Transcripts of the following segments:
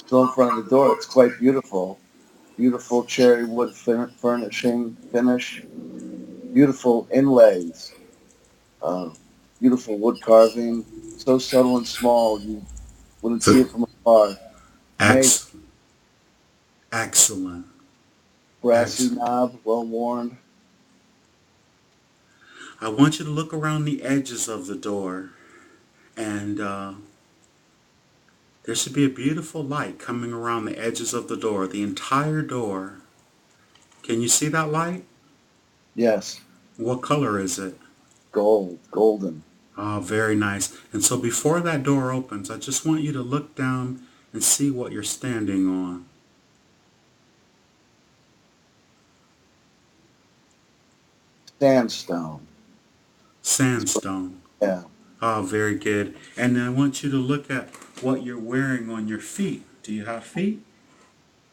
So in front of the door, it's quite beautiful. Beautiful cherry wood furnishing finish. Beautiful inlays. Uh, Beautiful wood carving. So subtle and small you wouldn't see So, it from afar. Amazing. ex- excellent. Brassy Ex- knob, well worn. I want you to look around the edges of the door, and there should be a beautiful light coming around the edges of the door, the entire door. Can you see that light? Yes, What color is it? gold, golden. Oh, very nice. And so before that door opens, I just want you to look down and see what you're standing on. Sandstone. Sandstone. Yeah. Oh, very good. And I want you to look at what you're wearing on your feet. Do you have feet?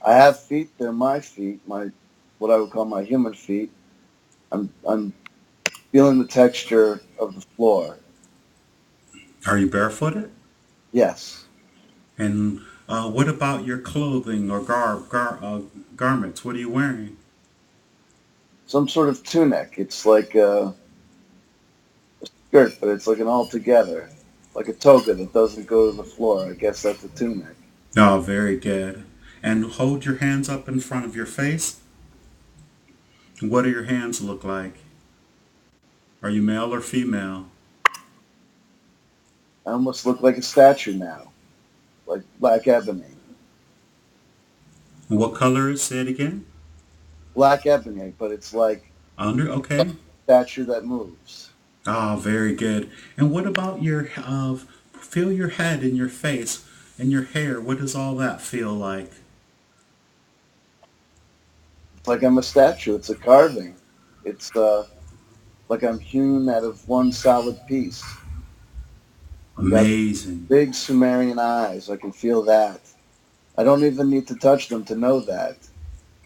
I have feet. They're my feet. My what I would call my human feet. I'm feeling the texture of the floor. Are you barefooted? Yes. And what about your clothing or garments? What are you wearing? Some sort of tunic. It's like a skirt, but it's like an all together. Like a toga that doesn't go to the floor. I guess that's a tunic. Oh, very good. And hold your hands up in front of your face. What do your hands look like? Are you male or female? I almost look like a statue now. Like black ebony. What color is it again? Black ebony, but it's like Under, a okay. statue that moves. Ah, very good. And what about your, feel your head and your face and your hair? What does all that feel like? It's like I'm a statue. It's a carving. It's like I'm hewn out of one solid piece. You got Amazing. big Sumerian eyes. I can feel that. I don't even need to touch them to know that.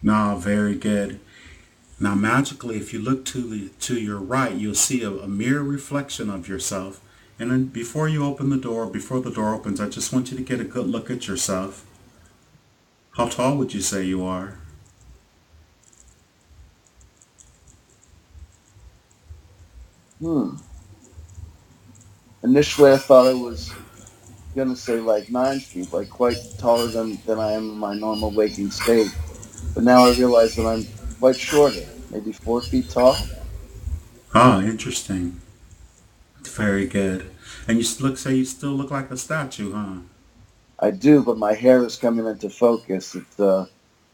No, very good. Now, magically, if you look to your right, you'll see a mirror reflection of yourself. And then before you open the door, before the door opens, I just want you to get a good look at yourself. How tall would you say you are? Hmm. Initially, I thought I was gonna say like 9 feet, like quite taller than I am in my normal waking state. But now I realize that I'm quite shorter, maybe 4 feet tall. Ah, interesting. Very good. And say you still look like a statue, huh? I do, but my hair is coming into focus.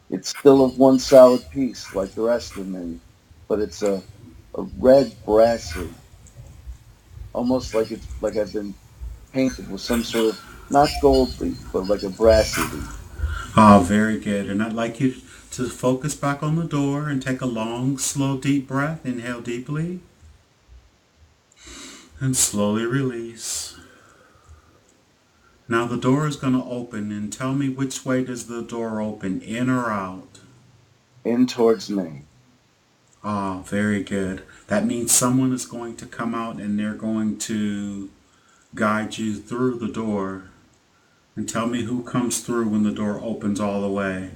It's still of one solid piece, like the rest of me, but it's a red brassy, almost like it's like I've been painted with some sort of not gold leaf, but like a brassy leaf. Ah, very good. And I'd like you to focus back on the door and take a long, slow, deep breath. Inhale deeply and slowly release. Now the door is going to open and tell me which way does the door open, in or out? In towards me. Ah, very good. That means someone is going to come out and they're going to guide you through the door. And tell me who comes through when the door opens all the way.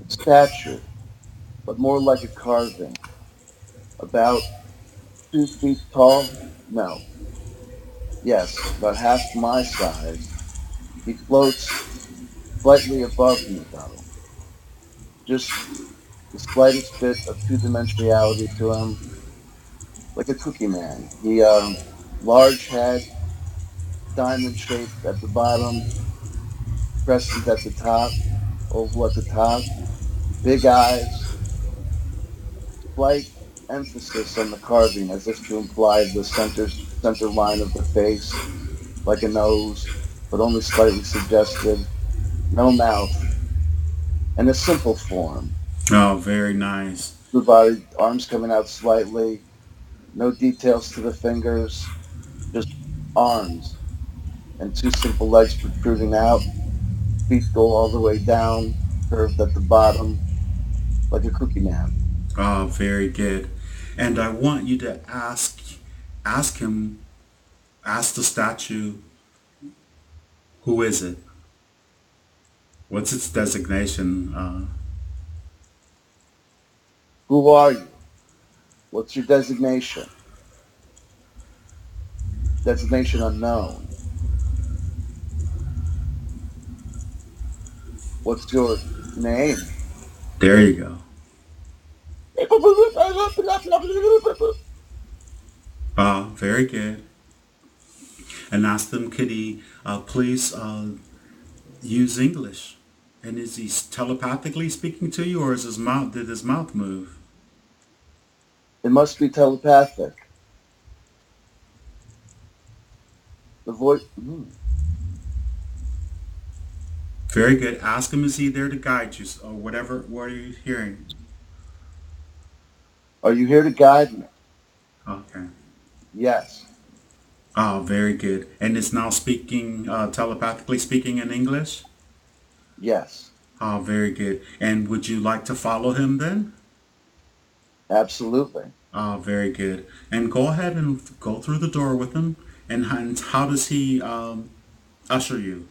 A statue, but more like a carving. About 2 feet tall? No. Yes, about half my size. He floats slightly above me, though. Just the slightest bit of two-dimensionality to him, like a cookie man. Large head, diamond shaped at the bottom, crescent at the top, oval at the top, big eyes, slight emphasis on the carving as if to imply the center line of the face, like a nose, but only slightly suggested. No mouth, and a simple form. Oh, very nice. The body, arms coming out slightly, no details to the fingers, just arms and two simple legs protruding out. Feet go all the way down, curved at the bottom, like a cookie man. Oh, very good. And I want you to ask him, ask the statue Who is it? What's its designation? Who are you? What's your designation? Designation unknown. What's your name? There you go. Very good. And ask them, could he please use English? And is he telepathically speaking to you, or is his mouth? Did his mouth move? It must be telepathic. The voice. Very good. Ask him, is he there to guide you, or whatever? What are you hearing? Are you here to guide me? Okay. Yes. Very good. And it's now speaking telepathically speaking in English. Yes. Very good. And would you like to follow him then? Absolutely. Very good. And go ahead and go through the door with him. And how does he usher you?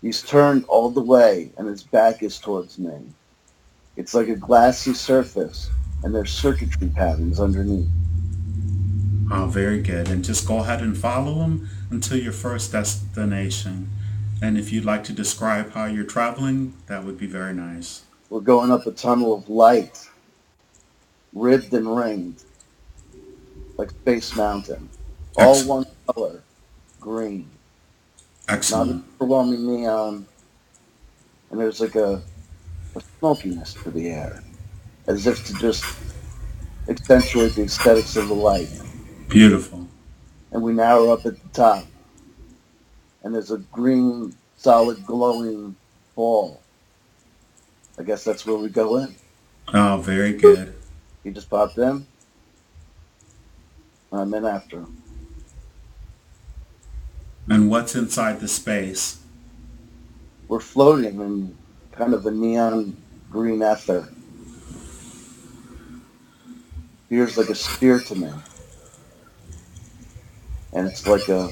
He's turned all the way and his back is towards me. It's like a glassy surface and there's circuitry patterns underneath. Very good. And just go ahead and follow him until your first destination. And if you'd like to describe how you're traveling, that would be very nice. We're going up a tunnel of light, ribbed and ringed, like Space Mountain. All Excellent. one color, green. Not an Excellent. overwhelming neon, and there's like a smokiness to the air, as if to just accentuate the aesthetics of the light. Beautiful. And we now are up at the top, and there's a green, solid, glowing ball. I guess that's where we go in. Very good. He just popped in, and I'm in after him. And what's inside the space? We're floating in kind of a neon green ether. Feels like a sphere to me. And it's like a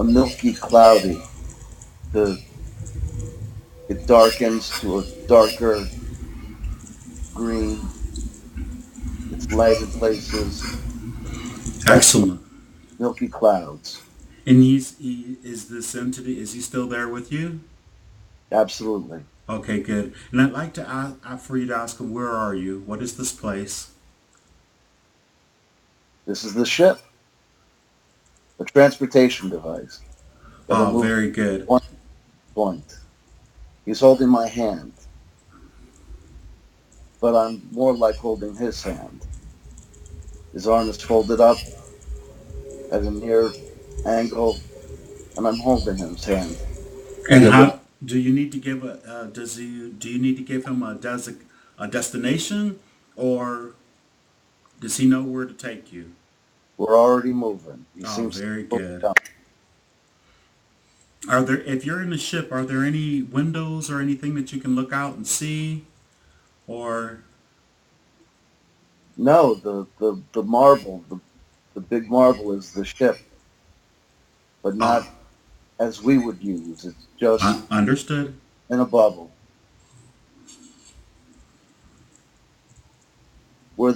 milky cloudy. It darkens to a darker green. It's light in places. Excellent. Milky clouds. And is this entity, is he still there with you? Absolutely. Okay, good. And I'd like to ask for you to ask him, where are you? What is this place? This is the ship. A transportation device that'll move Very good. one point. He's holding my hand, but I'm more like holding his hand. His arm is folded up at a near angle, and I'm holding his hand. And We have how do you need to give do you need to give him a destination, or does he know where to take you? we're already moving. He seems Very to good. come. Are there, if you're in the ship, are there any windows or anything that you can look out and see? Or, No, the marble, the big marble is the ship, but uh, not as we would use. It's just understood. in a bubble. Where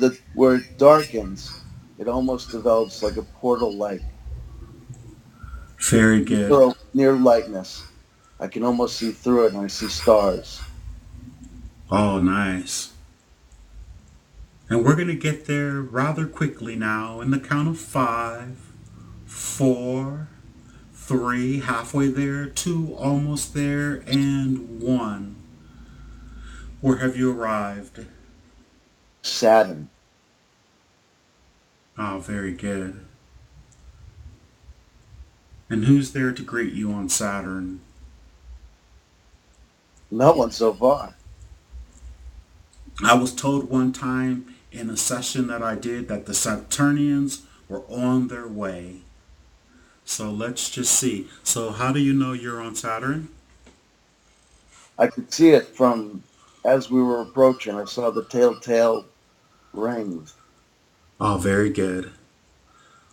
it darkens, it almost develops like a portal light. Very good. Near lightness. I can almost see through it and I see stars. Oh, nice. And we're going to get there rather quickly now in the count of 5, 4, 3, halfway there, 2, almost there, and 1. Where have you arrived? Saturn. Very good. And who's there to greet you on Saturn? No one so far. I was told one time in a session that I did that the Saturnians were on their way. So let's just see. So how do you know you're on Saturn? I could see it from as we were approaching. I saw the telltale rings. Very good.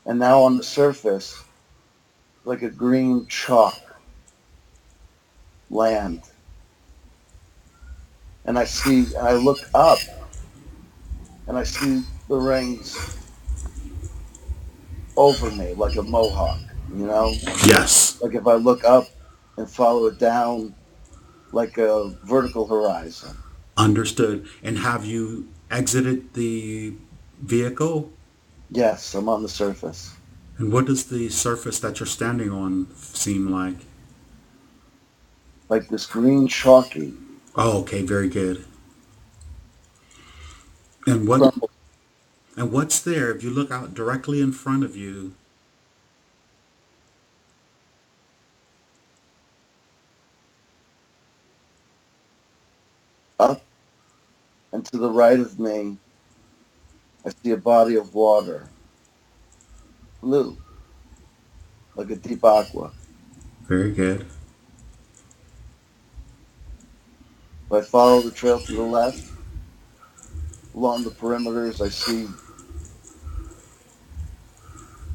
And now on the surface, like a green chalk. land, and I look up, and I see the rings over me like a mohawk, you know? Yes. Like if I look up and follow it down like a vertical horizon. Understood. And have you exited the vehicle? Yes, I'm on the surface. And what does the surface that you're standing on seem like? Like this green chalky Oh, okay, very good. And what crumble and what's there if you look out directly in front of you? up, and to the right of me, I see a body of water, blue, like a deep aqua. Very good. If I follow the trail to the left, along the perimeters, I see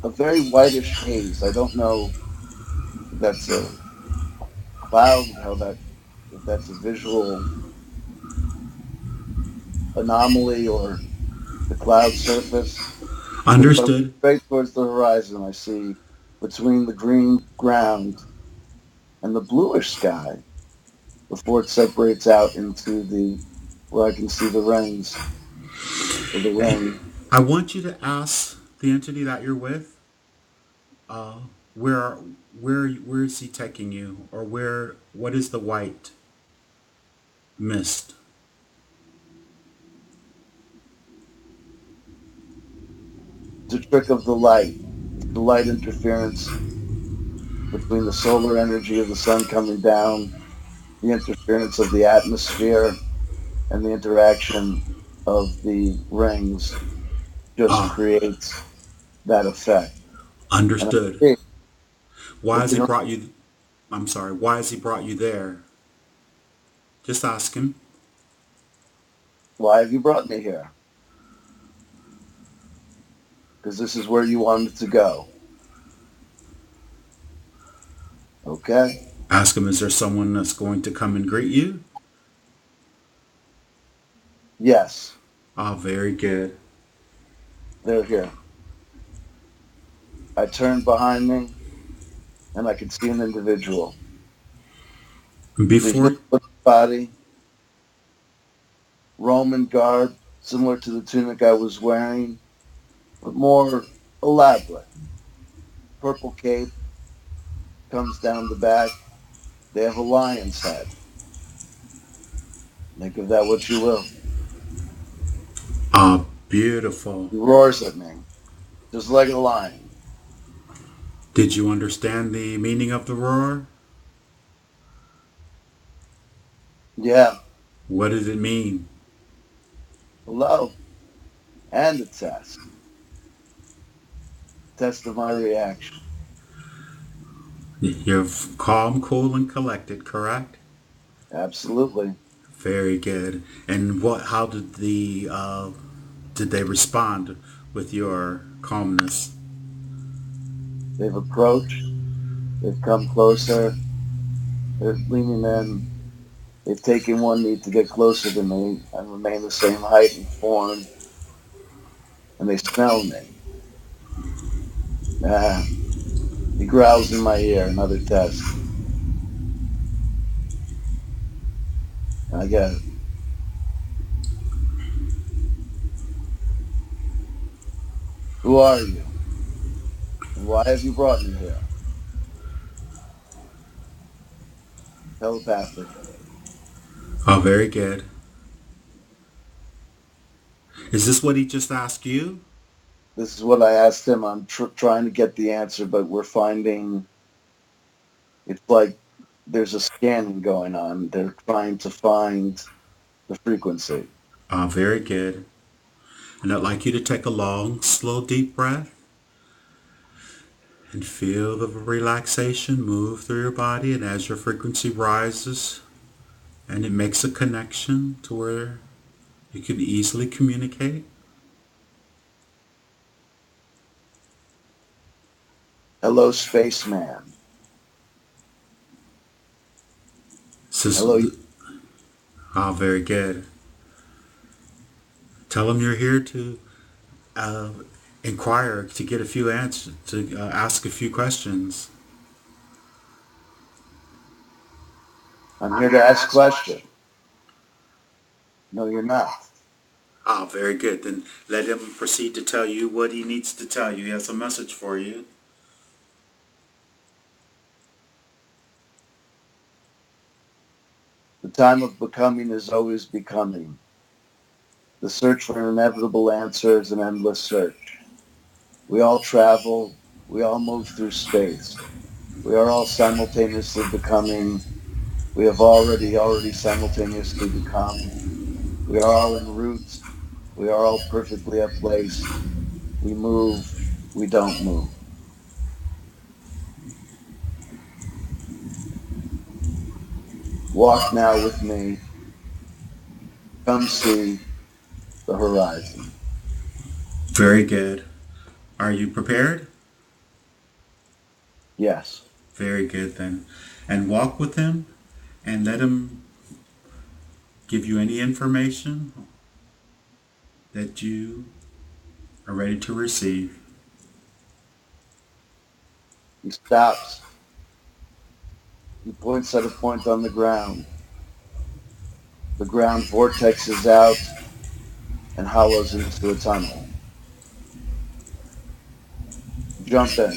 a very whitish haze. I don't know if that's a cloud, if that's a visual anomaly or the cloud surface. But if I look Understood. straight towards the horizon, I see between the green ground and the bluish sky before it separates out into the where I can see the rings or the ring. I want you to ask the entity that you're with, uh, where where is he taking you, or what is the white mist? It's a trick of the light. It's the light interference between the solar energy of the sun coming down, the interference of the atmosphere, and the interaction of the rings just Ah, creates that effect. And I understood. see Why it has he can. brought you? I'm sorry. Why has he brought you there? Just ask him. Why have you brought me here? Because this is where you wanted to go. Okay? Ask him. Is there someone that's going to come and greet you? Yes, Ah, very good. they're here. I turned behind me and I could see an individual with a human Before body, Roman garb, similar to the tunic I was wearing, but more elaborate. Purple cape comes down the back. They have a lion's head. Think of that what you will. ah, beautiful. He roars at me, just like a lion. Did you understand the meaning of the roar? Yeah, What did it mean? hello. And a test. Test of my reaction. You're calm, cool, and collected, correct? Absolutely. Very good. And what? How did they respond with your calmness? They've approached. They've come closer. They're leaning in. They've taken one knee to get closer to me and remain the same height and form. And they smell me. Ah, he growls in my ear. Another test. I get it. Who are you? And why have you brought me here? Telepathic. Oh, very good. Is this what he just asked you? This is what I asked him. I'm trying to get the answer, but we're finding it's like there's a scanning going on. They're trying to find the frequency. Very good. And I'd like you to take a long, slow, deep breath and feel the relaxation move through your body. And as your frequency rises and it makes a connection to where you can easily communicate. Hello, spaceman. So, Hello. very good. Tell them you're here to uh, inquire, to get a few answers, to ask a few questions. I'm here to ask questions. No, you're not. Very good. Then let him proceed to tell you what he needs to tell you. He has a message for you. The time of becoming is always becoming. The search for an inevitable answer is an endless search. We all travel. We all move through space. We are all simultaneously becoming. We have already simultaneously become. We are all en route. We are all perfectly at place. We move. We don't move. Walk now with me. Come see the horizon. Very good. Are you prepared? Yes. Very good then. And walk with him and let him give you any information that you are ready to receive. He stops. He points at a point on the ground. The ground vortexes out and hollows into a tunnel. Jump in.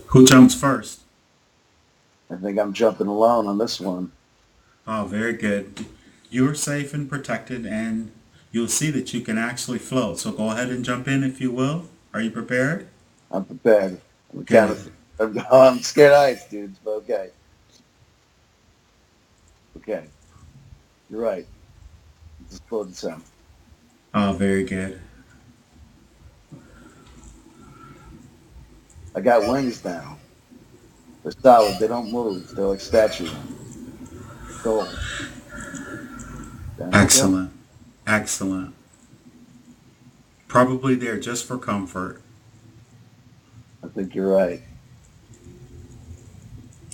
Who jumps first? I think I'm jumping alone on this one. Very good. You're safe and protected, and you'll see that you can actually float. So go ahead and jump in if you will. Are you prepared? I'm prepared. On the count of Good. three. I'm scared of heights, dudes, but okay. Okay. You're right. It's a slow descent. Very good. I got wings now. They're solid. They don't move. They're like statue wings. Gold. Down I go. Excellent. Excellent. Probably there just for comfort. I think you're right.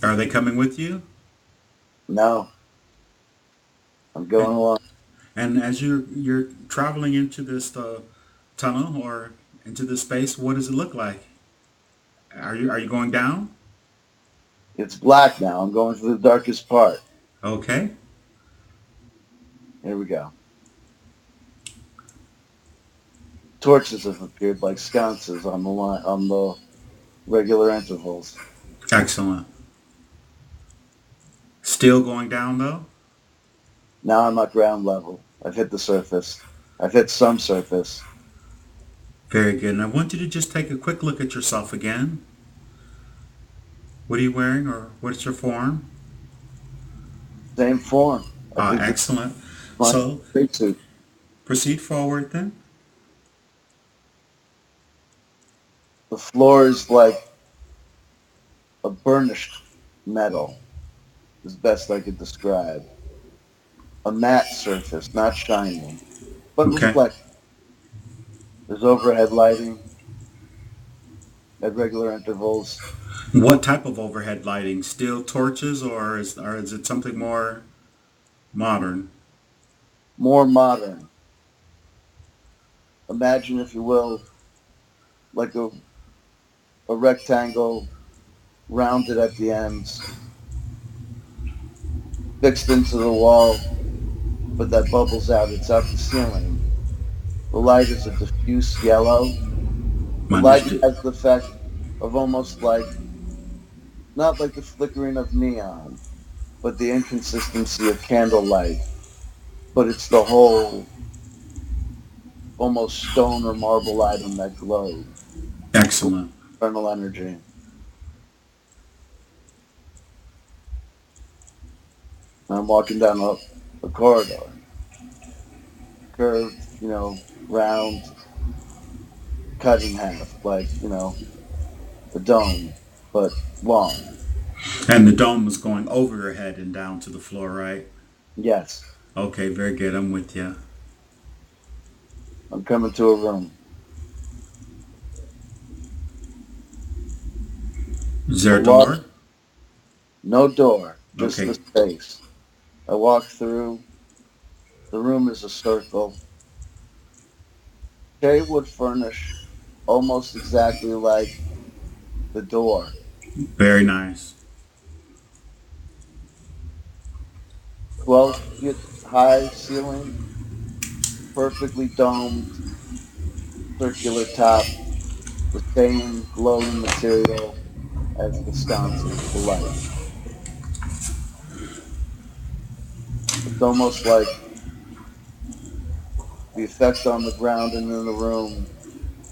Are they coming with you? No, I'm going And along. and as you're traveling into this tunnel or into this space, what does it look like? Are you going down? It's black now. I'm going through the darkest part. Okay. Here we go. Torches have appeared like sconces on the line on the regular intervals. Excellent. Still going down though? Now I'm at ground level. I've hit the surface. I've hit some surface. Very good. And I want you to just take a quick look at yourself again. What are you wearing or what's your form? Same form. I think this is Excellent. my So spacesuit. proceed forward then. The floor is like a burnished metal, is best I could describe. A matte surface, not shiny, but Okay. reflect. There's overhead lighting at regular intervals. What type of overhead lighting? Still torches or is it something more modern? More modern. Imagine, if you will, like a rectangle rounded at the ends, fixed into the wall, but that bubbles out. It's out the ceiling. The light is a diffuse yellow. The light Understood. has the effect of almost like, not like the flickering of neon, but the inconsistency of candlelight. But it's the whole almost stone or marble item that glows. Excellent. Eternal energy. And I'm walking down a corridor, curved, round, cut in half, like, a dome, but long. And the dome was going over your head and down to the floor, right? Yes, Okay, very good. I'm with you. I'm coming to a room. Is A there a large, door? No door, just the Okay. space. I walk through. The room is a circle. Cherry wood furnish, almost exactly like the door. Very nice. 12 feet high ceiling, perfectly domed, circular top, the same glowing material as the sconces, the lights. It's almost like the effect on the ground and in the room.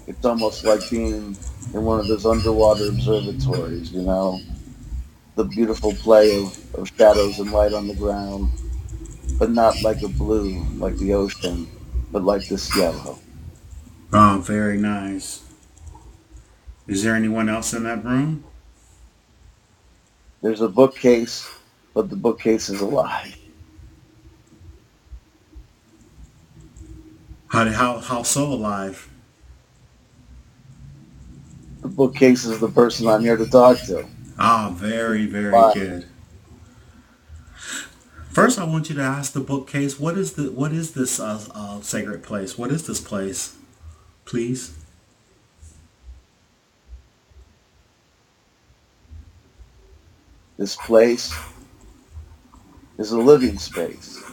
It's almost like being in one of those underwater observatories, you know, the beautiful play of shadows and light on the ground, but not like a blue, like the ocean, but like this yellow. Oh, very nice. Is there anyone else in that room? There's a bookcase, but the bookcase is alive. How so alive? The bookcase is the person I'm here to talk to. Ah, very, very Alive. good. First, I want you to ask the bookcase, what is this sacred place? What is this place, please? This place is a living space.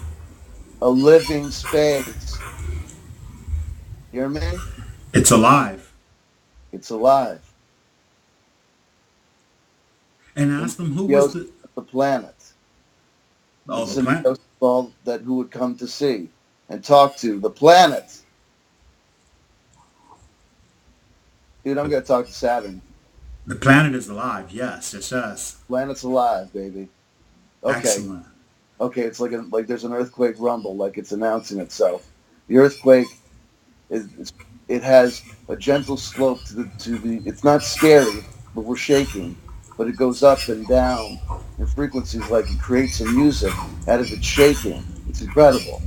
A living space. Hear me? It's alive. It's alive. And In ask them who was symbiosis the with the planet. In oh the plant. symbiosis with all that who would come to see and talk to the planet. Dude, I'm The, gonna talk to Saturn. the planet is alive. Yes, yes, yes. Planet's alive, baby. Okay. Excellent. Okay, it's like there's an earthquake rumble, like it's announcing itself. The earthquake is it has a gentle slope to the it's not scary, but we're shaking. But it goes up and down in frequencies like it creates a music out of it shaking. It's incredible.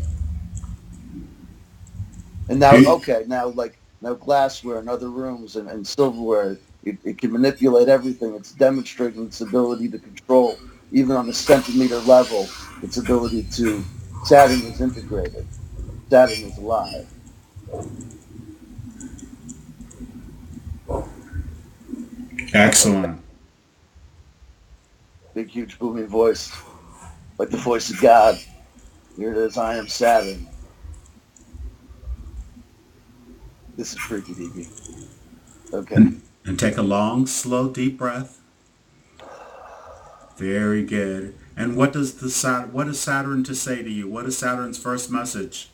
And now, You, okay, now glassware and other rooms and silverware, it can manipulate everything. It's demonstrating its ability to control, even on a centimeter level, its ability to. Saturn is integrated. Saturn is alive. Okay, excellent. big, huge, booming voice, like the voice of God. Here it is. I am Saturn. This is freaky deaky. Okay. And take a long, slow, deep breath. Very good. And what does Saturn to say to you? What is Saturn's first message?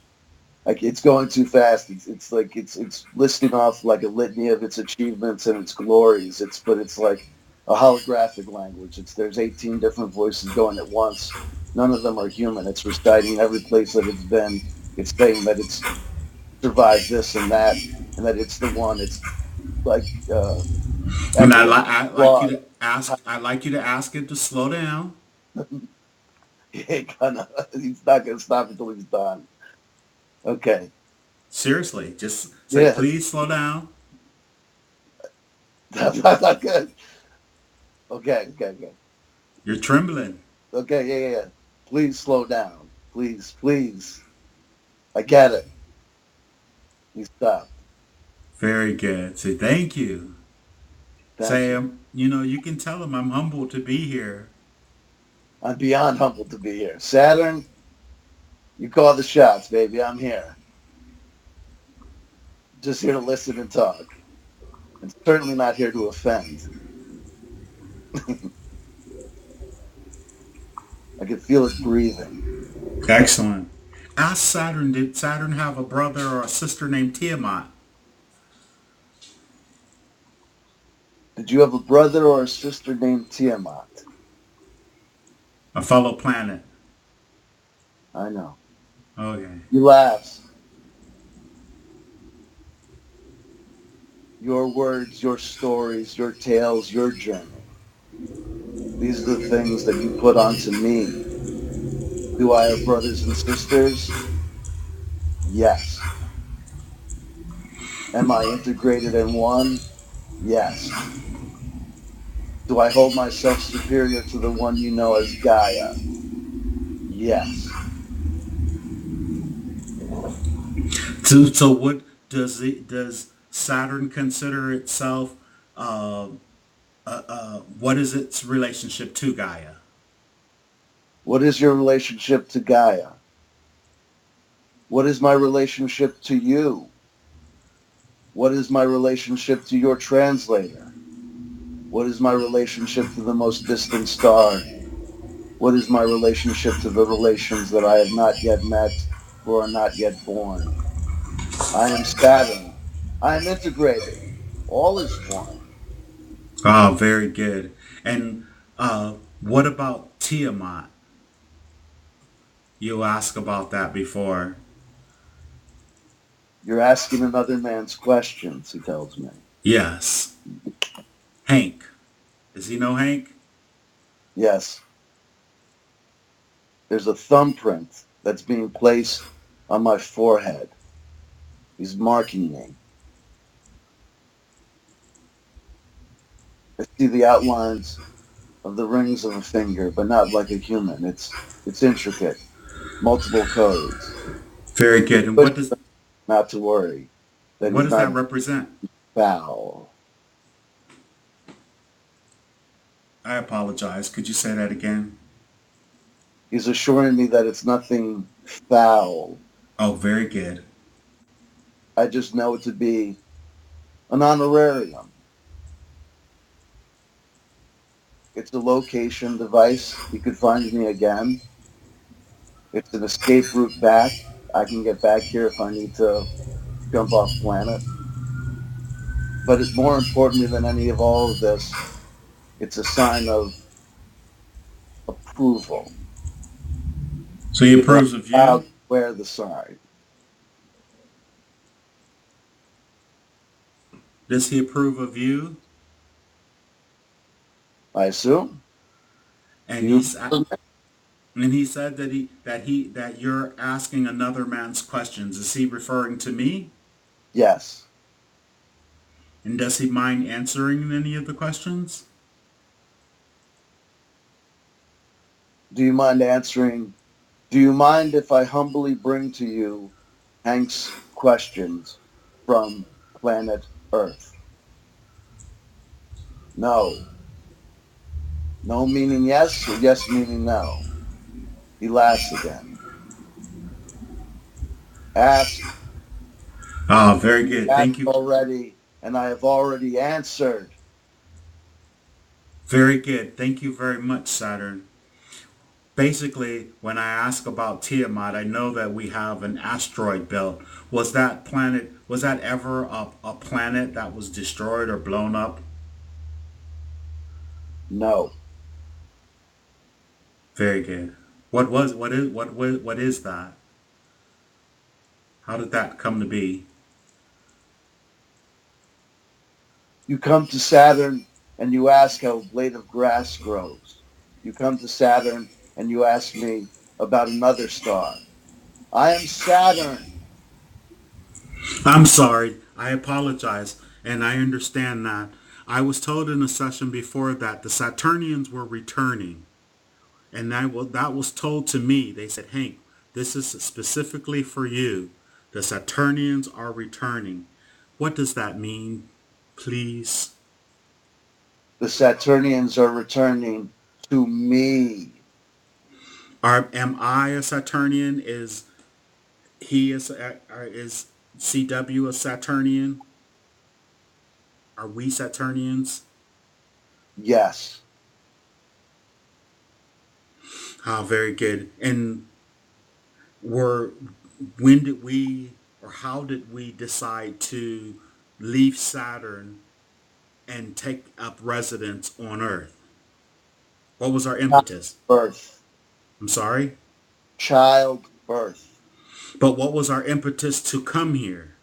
Like it's going too fast. It's like it's listing off like a litany of its achievements and its glories. It's like a holographic language. It's there's 18 different voices going at once. None of them are human. It's reciting every place that it's been. It's saying that it's survived this and that it's the one. It's like And accolades, I like you applause. to ask. I like you to ask it to slow down. He ain't gonna. He's not gonna stop until he's done. Okay. Seriously, just say, Yes. please slow down. That's not good. Okay. Okay. Okay. You're trembling. Okay, yeah, yeah, yeah. Please slow down. Please, please. I get it. He stopped. Very good. Say thank you. Thank Say, you. you can tell him I'm humbled to be here. I'm beyond humbled to be here. Saturn, you call the shots, baby. I'm here. Just here to listen and talk. And certainly not here to offend. I can feel it breathing. Excellent. Ask Saturn, did Saturn have a brother or a sister named Tiamat? Did you have a brother or a sister named Tiamat? A fellow planet? I know. Okay. He laughs. Your words, your stories, your tales, your journey. These are the things that you put onto me. Do I have brothers and sisters? Yes. Am I integrated in one? Yes. Do I hold myself superior to the one you know as Gaia? Yes. So what does Saturn consider itself? Uh, what is its relationship to Gaia? What is your relationship to Gaia? What is my relationship to you? What is my relationship to your translator? What is my relationship to the most distant star? What is my relationship to the relations that I have not yet met or are not yet born? I am Saturn. I am integrated. All is one. Ah, very good. And what about Tiamat? You asked about that before. You're asking another man's questions, he tells me. Yes. Hank. Does he know Hank? Yes, there's a thumbprint that's being placed on my forehead. He's marking me. I see the outlines of the rings of a finger, but not like a human. It's intricate, multiple codes. Very He good. And pushes them not to worry that what he's does that not represent? foul. I apologize. Could you say that again? He's assuring me that it's nothing foul. Oh, very good. I just know it to be an honorarium. It's a location device. He could find me again. It's an escape route back. I can get back here if I need to jump off planet. But more importantly than any of all of this, it's a sign of approval So he that I'm approves of allowed you? to wear the sign. Does he approve of you? I assume. Do And you? he's and he said that you're asking another man's questions. Is he referring to me? Yes. And does he mind answering any of the questions? Do you mind answering? Do you mind if I humbly bring to you Hank's questions from planet Earth? No. No meaning yes, or yes meaning no. He laughs again. Ask. Ah, very You good. asked Thank you. already, and I have already answered. Very good. Thank you very much, Saturn. Basically, when I ask about Tiamat, I know that we have an asteroid belt. Was that ever a planet that was destroyed or blown up? No. Very good. What is that? How did that come to be? You come to Saturn and you ask how a blade of grass grows. You come to Saturn and you ask me about another star. I am Saturn. I'm sorry. I apologize. And I understand that. I was told in a session before that the Saturnians were returning. And that was told to me. They said, Hank, this is specifically for you. The Saturnians are returning. What does that mean, please? The Saturnians are returning to me. Am I a Saturnian? Is CW a Saturnian? Are we Saturnians? Yes. Ah, very good. And were when did we or how did we decide to leave Saturn and take up residence on Earth? What was our impetus? Childbirth. I'm sorry? Childbirth. But what was our impetus to come here?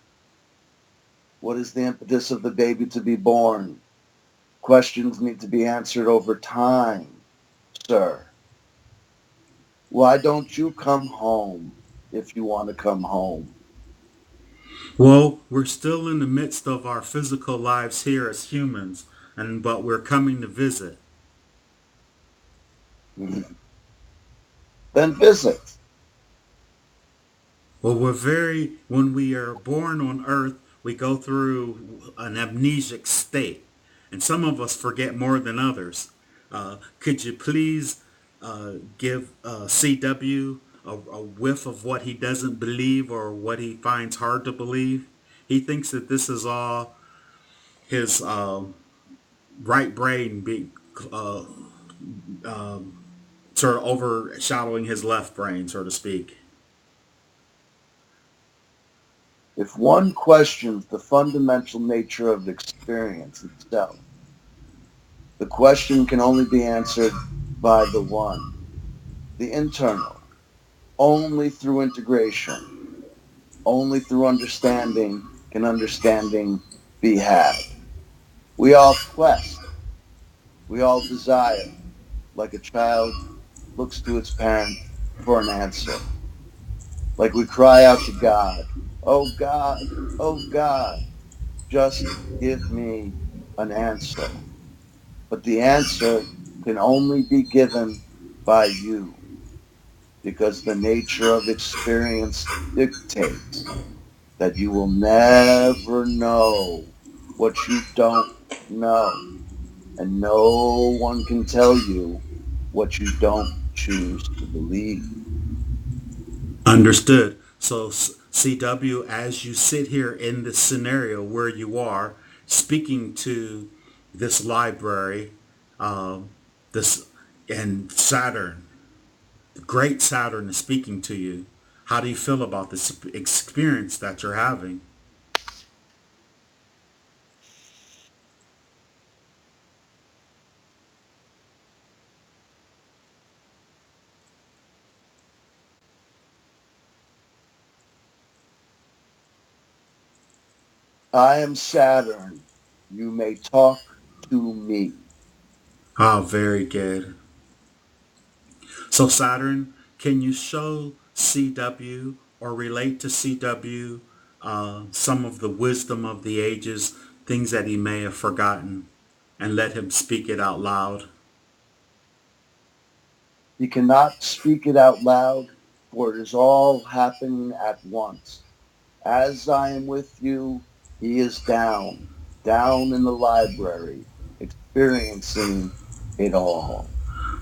What is the impetus of the baby to be born? Questions need to be answered over time, sir. Why don't you come home if you want to come home? Well, we're still in the midst of our physical lives here as humans. but we're coming to visit. Then visit. Well, when we are born on earth, we go through an amnesic state, and some of us forget more than others. Could you please give CW a whiff of what he doesn't believe or what he finds hard to believe? He thinks that this is all his right brain being uh, sort of overshadowing his left brain, so to speak. If one questions the fundamental nature of experience itself, the question can only be answered by the one, the internal. Only through integration, only through understanding can understanding be had. We all quest, we all desire, like a child looks to its parent for an answer. Like we cry out to God, oh God, just give me an answer. But the answer can only be given by you because the nature of experience dictates that you will never know what you don't know. And no one can tell you what you don't choose to believe. Understood. So, CW, as you sit here in this scenario where you are speaking to this library, this and Saturn, the great Saturn is speaking to you. How do you feel about this experience that you're having? I am Saturn. You may talk to me. Ah, very good. So, Saturn, can you show CW or relate to CW some of the wisdom of the ages, things that he may have forgotten, and let him speak it out loud? He cannot speak it out loud, for it is all happening at once. As I am with you, he is down in the library, experiencing it all.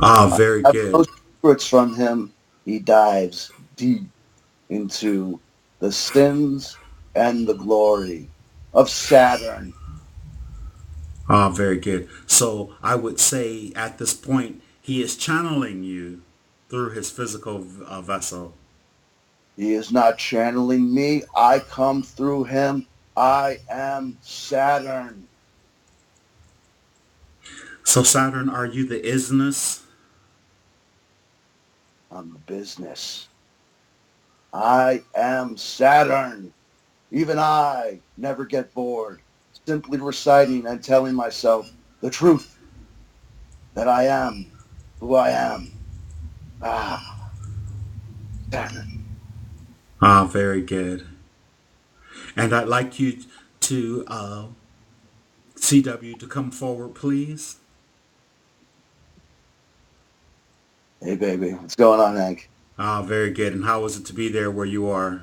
Ah, I very have no good. secrets from him. He dives deep into the sins and the glory of Saturn. Ah, very good. So, I would say at this point, he is channeling you through his physical vessel. He is not channeling me. I come through him. I am Saturn. So, Saturn, are you the isness? I'm the business. I am Saturn. Even I never get bored, simply reciting and telling myself the truth that I am who I am. Ah, Saturn. Ah, very good. And I'd like you to, CW, to come forward, please. Hey, baby. What's going on, Hank? Ah, very good. And how was it to be there where you are?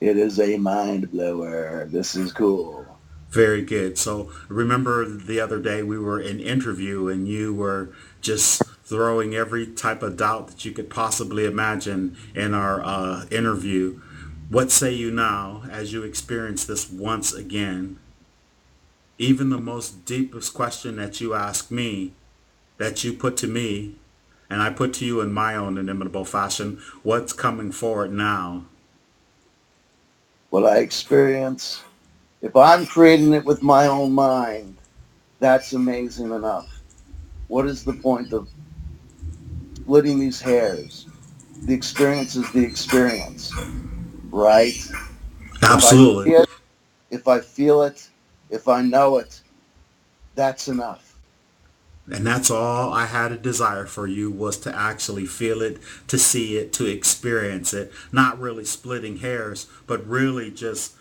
It is a mind blower. This is cool. Very good. So remember the other day we were in interview and you were just throwing every type of doubt that you could possibly imagine in our interview. What say you now as you experience this once again? Even the most deepest question that you ask me, that you put to me, and I put to you in my own inimitable fashion, what's coming forward now? What I experience, if I'm creating it with my own mind, that's amazing enough. What is the point of splitting these hairs? The experience is the experience, right? If I see Absolutely. it, if I feel it, if I know it, that's enough. And that's all I had a desire for you was to actually feel it, to see it, to experience it. Not really splitting hairs, but really just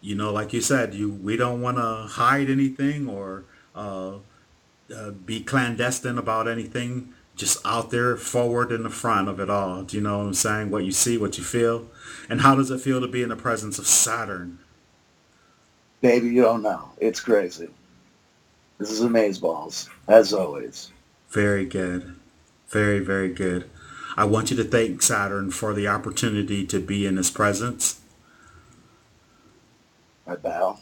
like you said, we don't want to hide anything or uh, be clandestine about anything. Just out there, forward in the front of it all. Do you know what I'm saying? What you see, what you feel, and how does it feel to be in the presence of Saturn? Baby, you don't know. It's crazy. This is amazeballs, as always. Very good, very very good. I want you to thank Saturn for the opportunity to be in his presence. I bow.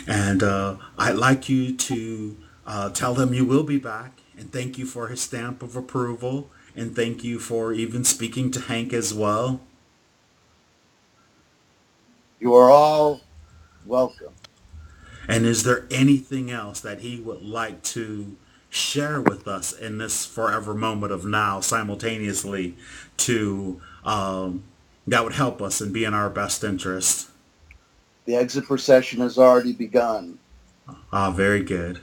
And I'd like you to tell him you will be back and thank you for his stamp of approval and thank you for even speaking to Hank as well. You are all welcome. And is there anything else that he would like to share with us in this forever moment of now simultaneously to that would help us and be in our best interest? The exit procession has already begun. Very good.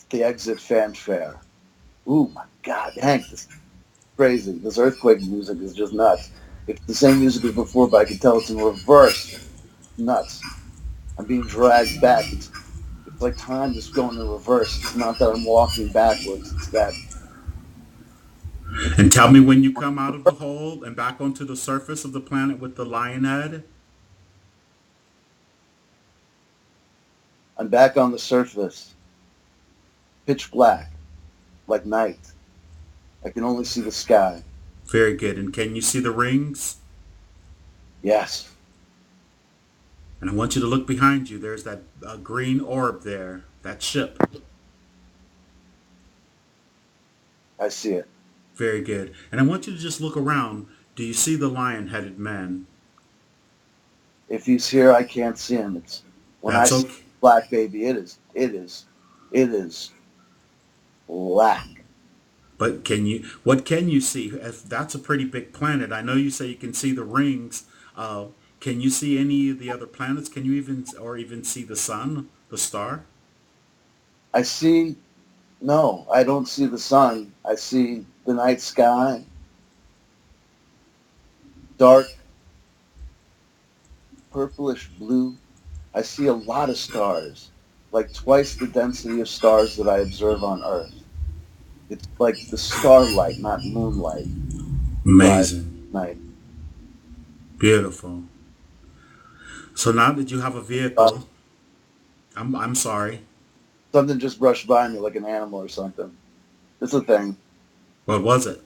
The exit fanfare. Ooh, my God, Hank, this is crazy. This earthquake music is just nuts. It's the same music as before, but I can tell it's in reverse. Nuts. I'm being dragged back. It's like time is going in reverse. It's not that I'm walking backwards. It's that And tell me when you come out of the hole and back onto the surface of the planet with the lion head. I'm back on the surface. Pitch black, like night. I can only see the sky. Very good. And can you see the rings? Yes, And I want you to look behind you. There's that green orb there, that ship. I see it. Very good. And I want you to just look around. Do you see the lion-headed man? If he's here, I can't see him. It's when I That's see okay. black, baby. It is black. But what can you see? If that's a pretty big planet, I know you say you can see the rings. Uh, can you see any of the other planets? Can you even see the sun, the star? I see. No, I don't see the sun. I see the night sky, dark purplish blue. I see a lot of stars, like twice the density of stars that I observe on Earth. It's like the starlight, not moonlight, drives Amazing. night. Beautiful. So now that you have a vehicle, I'm sorry. Something just brushed by me like an animal or something. It's a thing. What was it?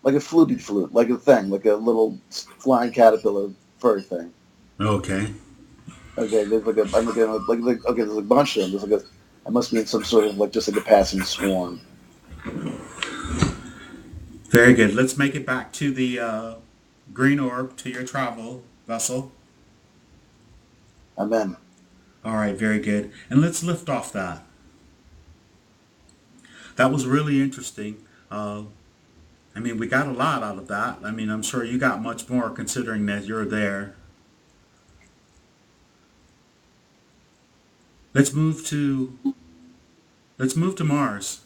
Like a fluty flute, like a thing, like a little flying caterpillar fur thing. Okay. Okay, there's like a, I'm looking at okay, there's a bunch of them. There's like a, I must be in some sort of like just like a passing swarm. Very good. Let's make it back to the green orb, to your travel vessel. Amen. All right, very good. And let's lift off that. That was really interesting. I mean, we got a lot out of that. I mean, I'm sure you got much more considering that you're there. Let's move to let's move to Mars.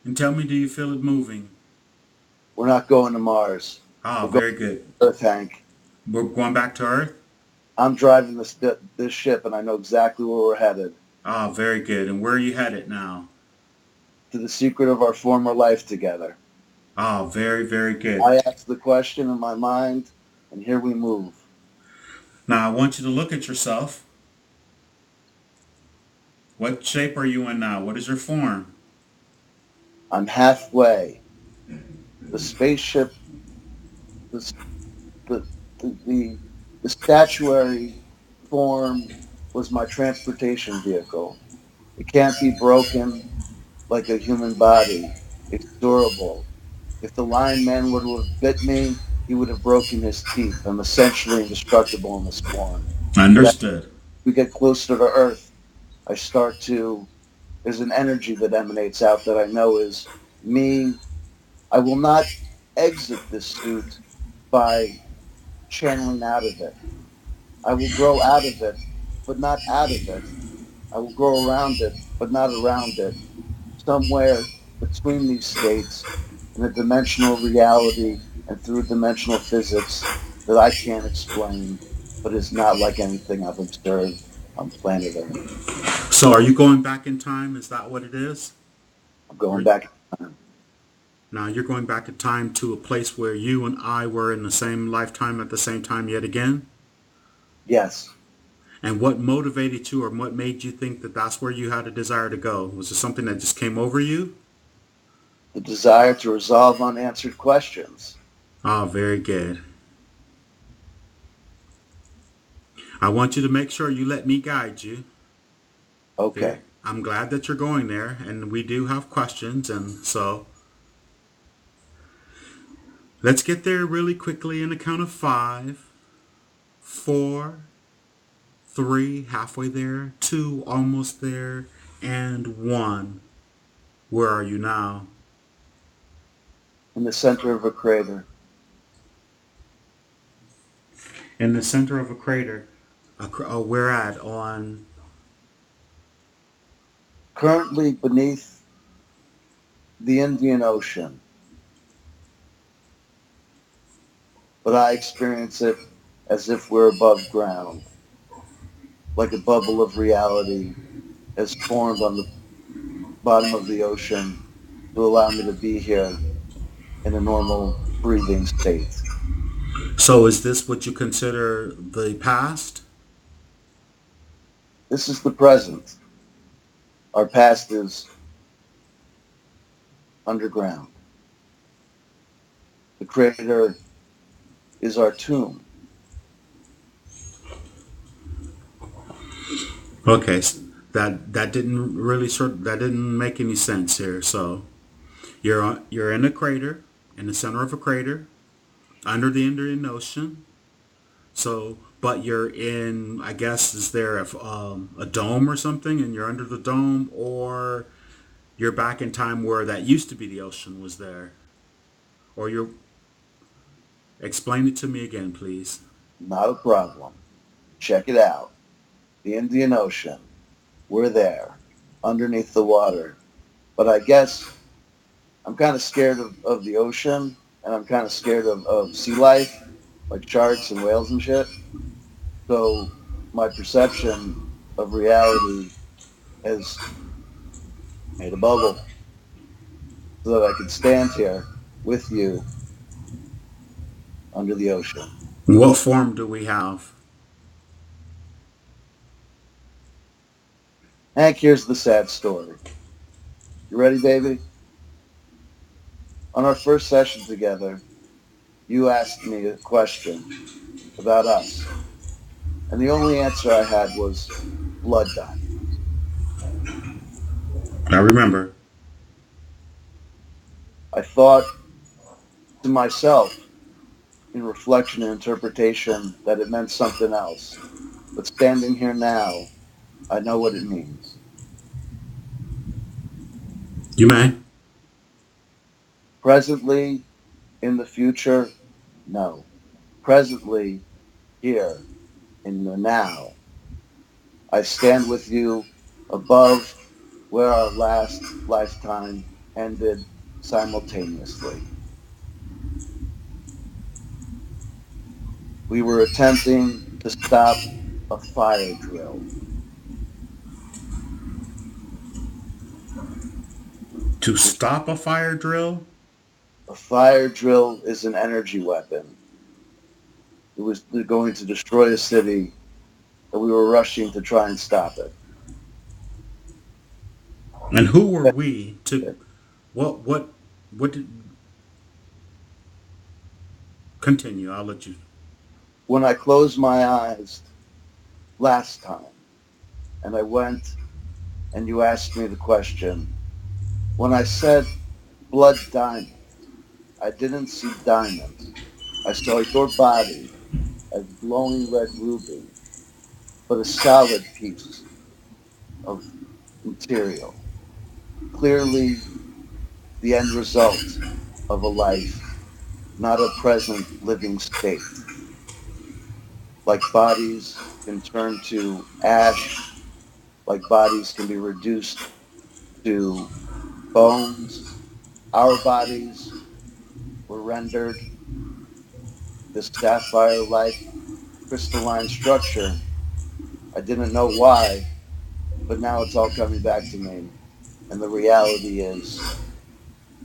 And tell me, do you feel it moving? We're not going to Mars. Ah, We're going very good. to Earth, Hank. We're going back to Earth? I'm driving this ship, and I know exactly where we're headed. Ah, very good. And where are you headed now? To the secret of our former life together. Ah, very, very good. I asked the question in my mind, and here we move. Now, I want you to look at yourself. What shape are you in now? What is your form? I'm halfway. The spaceship, the the the, the statuary form was my transportation vehicle. It can't be broken like a human body. It's durable. If the lion man would have bit me, he would have broken his teeth. I'm essentially indestructible in this form. But as Understood. we get closer to Earth, I start to, there's an energy that emanates out that I know is me. I will not exit this suit by channeling out of it. I will grow out of it, but not out of it. I will grow around it, but not around it. Somewhere between these states, in a dimensional reality and through dimensional physics, that I can't explain, but is not like anything I've observed on planet Earth. So are you going back in time? Is that what it is? I'm Or going back in time. now you're going back in time to a place where you and I were in the same lifetime at the same time yet again? Yes, And what motivated you or what made you think that that's where you had a desire to go? Was it something that just came over you? the desire to resolve unanswered questions. Ah, very good. I want you to make sure you let me guide you. Okay, I'm glad that you're going there, and we do have questions, and so let's get there really quickly in a count of 5, 4, 3, halfway there, 2, almost there, and 1. Where are you now? in the center of a crater, In the center of a crater. Where at? On. currently beneath the Indian Ocean, but I experience it as if we're above ground, like a bubble of reality has formed on the bottom of the ocean to allow me to be here in a normal breathing state. So is this what you consider the past? This is the present. Our past is underground. The crater is our tomb. Okay, that didn't really that didn't make any sense here. So you're in a crater, in the center of a crater, under the Indian Ocean. So, but you're in, I guess, is there a dome or something, and you're under the dome, or you're back in time where that used to be the ocean was there, or you're explain it to me again, please. Not a problem. Check it out. The Indian Ocean. We're there, underneath the water. But I guess I'm kind of scared of the ocean, and I'm kind of scared of sea life, like sharks and whales and shit. So my perception of reality has made a bubble so that I could stand here with you under the ocean. What form do we have? Hank, here's the sad story. You ready, baby? On our first session together, you asked me a question about us, and the only answer I had was blood diamond. I remember. I thought to myself, in reflection and interpretation, that it meant something else. But standing here now, I know what it means. You may. Presently, in the future, no. Presently, here, in the now, I stand with you above where our last lifetime ended simultaneously. We were attempting to stop a fire drill. To stop a fire drill? A fire drill is an energy weapon. It was going to destroy a city, and we were rushing to try and stop it. And who were we to what did continue? I'll let you. When I closed my eyes last time, and I went and you asked me the question, when I said blood diamond, I didn't see diamonds. I saw your body as glowing red ruby, but a solid piece of material. Clearly the end result of a life, not a present living state. Like bodies can turn to ash, like bodies can be reduced to bones. Our bodies were rendered this sapphire-like crystalline structure. I didn't know why, but now it's all coming back to me. And the reality is,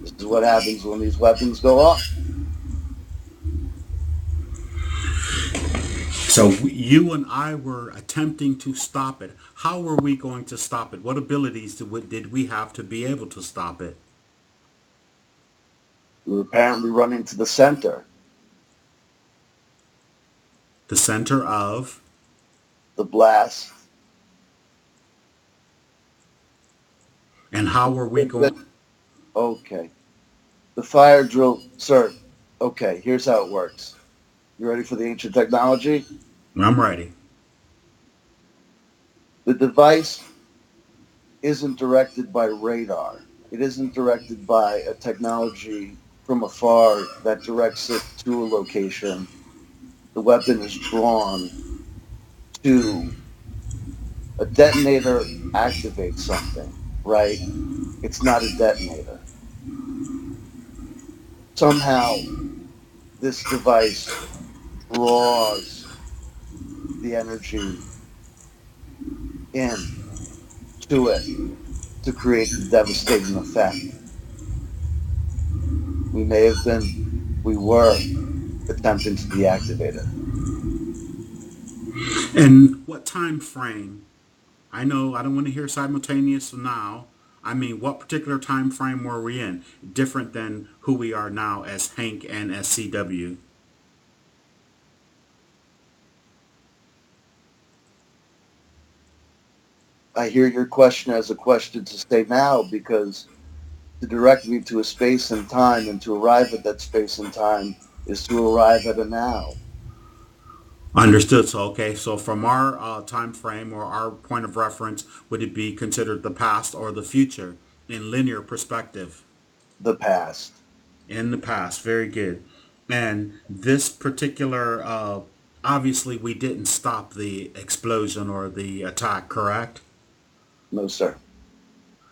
this is what happens when these weapons go off. So you and I were attempting to stop it. How were we going to stop it? What abilities did we have to be able to stop it? We were apparently running to the center, The center of, the blast. and how were we going? Okay. The fire drill, sir. Okay, here's how it works. You ready for the ancient technology? I'm ready. The device isn't directed by radar. It isn't directed by a technology from afar that directs it to a location. The weapon is drawn to a detonator activates something, right? It's not a detonator. Somehow, this device draws the energy in to it to create the devastating effect. We may have been, we were attempting to deactivate it. And what time frame? I know I don't want to hear simultaneous now. I mean, what particular time frame were we in? Different than who we are now as Hank and as CW. I hear your question as a question to say now because to direct me to a space and time and to arrive at that space and time is to arrive at a now. Understood. So, okay. So, from our time frame or our point of reference, would it be considered the past or the future in linear perspective? The past. In the past. Very good. And this particular, obviously, we didn't stop the explosion or the attack, correct? No, sir.